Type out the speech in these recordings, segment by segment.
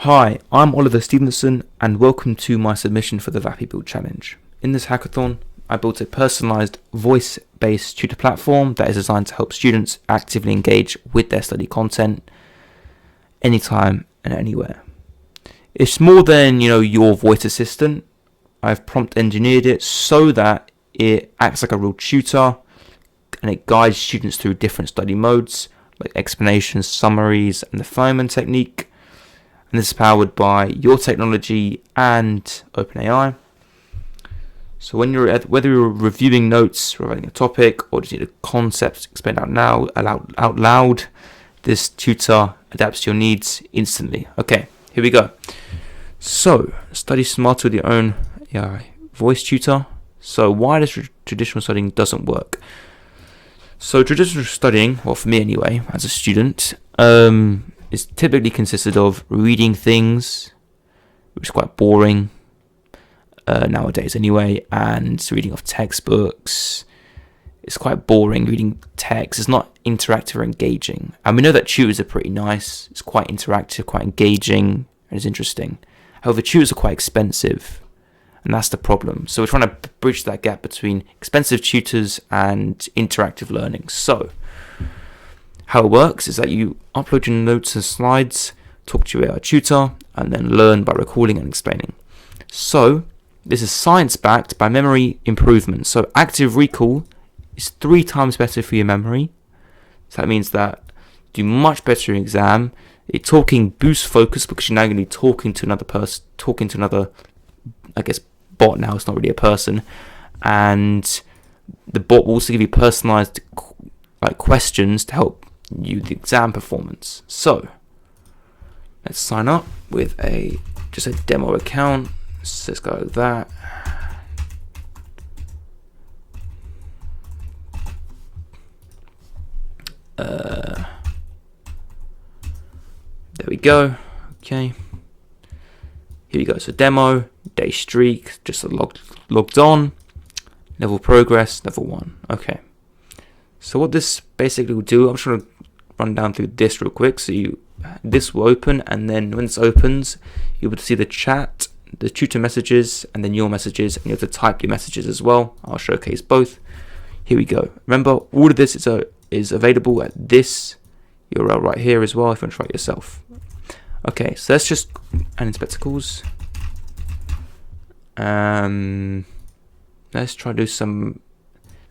Hi, I'm Oliver Stevenson and welcome to my submission for the Vapi Build Challenge. In this hackathon, I built a personalised voice-based tutor platform that is designed to help students actively engage with their study content anytime and anywhere. It's more than, your voice assistant. I've prompt engineered it so that it acts like a real tutor and it guides students through different study modes like explanations, summaries, and the Feynman technique. And this is powered by your technology and OpenAI. So whether you're reviewing notes, writing a topic, or just need a concept explained out loud, this tutor adapts to your needs instantly. Okay, here we go. So study smarter with your own AI voice tutor. So why does traditional studying doesn't work? So traditional studying, well for me anyway, as a student, is typically consisted of reading things, which is quite boring nowadays anyway, and reading off textbooks. It's quite boring reading text. It's not interactive or engaging. And we know that tutors are pretty nice. It's quite interactive, quite engaging, and it's interesting. However, tutors are quite expensive, and that's the problem. So we're trying to bridge that gap between expensive tutors and interactive learning. So how it works is that you upload your notes and slides, talk to your AI tutor, and then learn by recalling and explaining. So this is science-backed by memory improvement. So active recall is 3 times better for your memory. So that means that you do much better in exam. Talking boosts focus because you're now going to be talking to another person, bot now. It's not really a person. And the bot will also give you personalized questions to help you the exam performance. So let's sign up with just a demo account. So let's go with that. There we go. Okay, here we go. So demo, day streak, just logged on, level progress, level 1. Okay, so what this basically will do, I'm just going to run down through this real quick. So this will open, and then when this opens, you'll be able to see the chat, the tutor messages, and then your messages, and you have to type your messages as well. I'll showcase both. Here we go. Remember, all of this is available at this URL right here as well if you want to try it yourself. Okay, so let's just and in spectacles. Let's try to do some.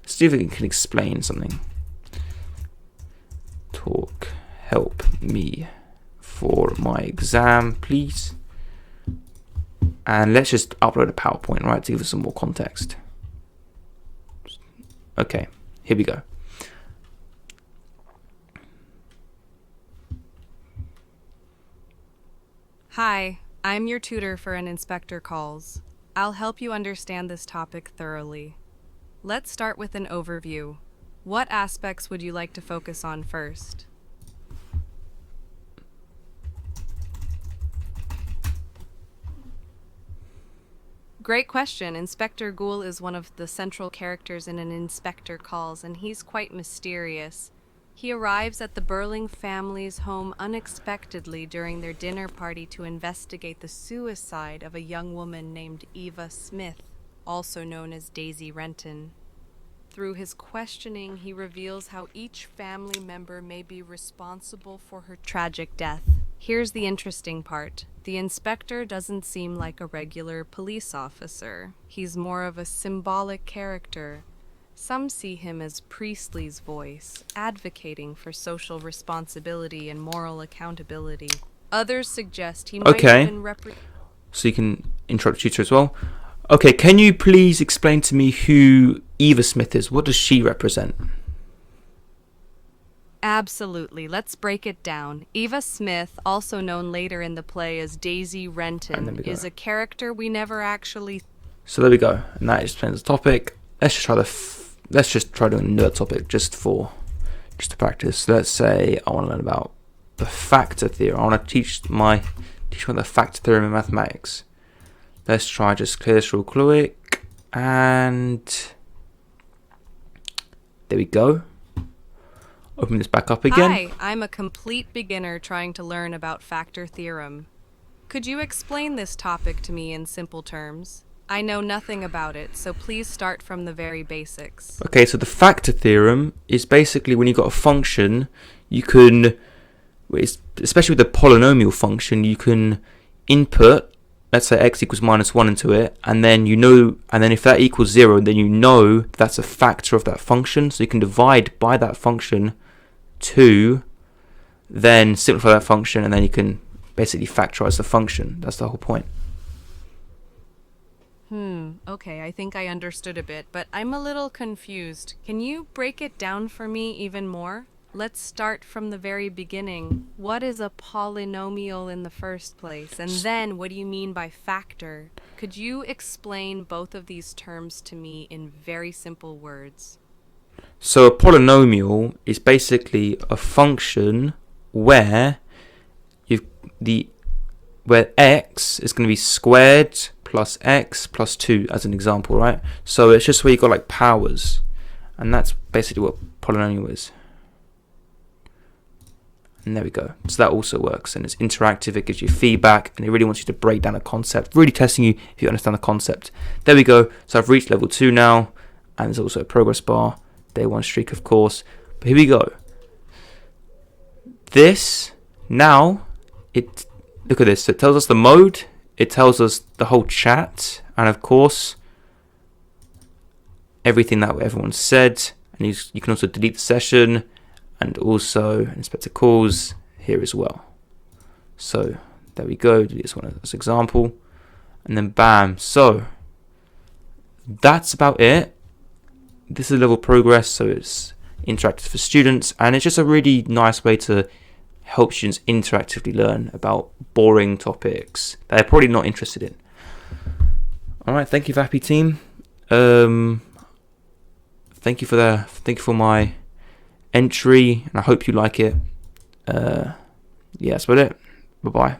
Let's see if we can explain something. Talk, help me for my exam, please. And let's just upload a PowerPoint, right, to give us some more context. Okay, here we go. Hi, I'm your tutor for an inspector calls. I'll help you understand this topic thoroughly. Let's start with an overview. What aspects would you like to focus on first? Great question. Inspector Ghoul is one of the central characters in an inspector calls, and he's quite mysterious. He arrives at the Burling family's home unexpectedly during their dinner party to investigate the suicide of a young woman named Eva Smith, also known as Daisy Renton. Through his questioning, he reveals how each family member may be responsible for her tragic death. Here's the interesting part. The inspector doesn't seem like a regular police officer. He's more of a symbolic character. Some see him as Priestley's voice, advocating for social responsibility and moral accountability. Others suggest he might have been So you can interrupt the tutor as well. Okay, can you please explain to me who Eva Smith is? What does she represent? Absolutely. Let's break it down. Eva Smith, also known later in the play as Daisy Renton, is a character we never actually... So there we go. And that explains the topic. Let's just try doing another topic just to practice. Let's say I want to learn about the factor theorem. I want to teach me the factor theorem in mathematics. Let's try just clear this real quick, and there we go. Open this back up again. Hi, I'm a complete beginner trying to learn about factor theorem. Could you explain this topic to me in simple terms? I know nothing about it, so please start from the very basics. Okay, so the factor theorem is basically when you've got a function, you can, especially with the polynomial function, you can input, let's say x equals -1 into it, and then if that equals 0, then you know that's a factor of that function, so you can divide by that function to then simplify that function, and then you can basically factorize the function. That's the whole point. Okay, I think I understood a bit, but I'm a little confused. Can you break it down for me even more? Let's start from the very beginning. What is a polynomial in the first place? And then what do you mean by factor? Could you explain both of these terms to me in very simple words? So a polynomial is basically a function where where x is going to be squared plus x plus 2 as an example, right? So it's just where you got like powers, and that's basically what polynomial is. And there we go. So that also works, and it's interactive, it gives you feedback, and it really wants you to break down a concept, really testing you if you understand the concept. There we go. So I've reached level 2 now, and there's also a progress bar, day 1 streak of course. But here we go. This, now, look at this. So it tells us the mode, it tells us the whole chat, and of course, everything that everyone said. And you can also delete the session, and also inspector calls here as well. So there we go. Do this one as example, and then bam. So that's about it. This is level progress, so it's interactive for students, and it's just a really nice way to help students interactively learn about boring topics that they're probably not interested in. Alright, thank you Vapi team. Thank you for my entry, and I hope you like it. Yeah, that's about it. Bye bye.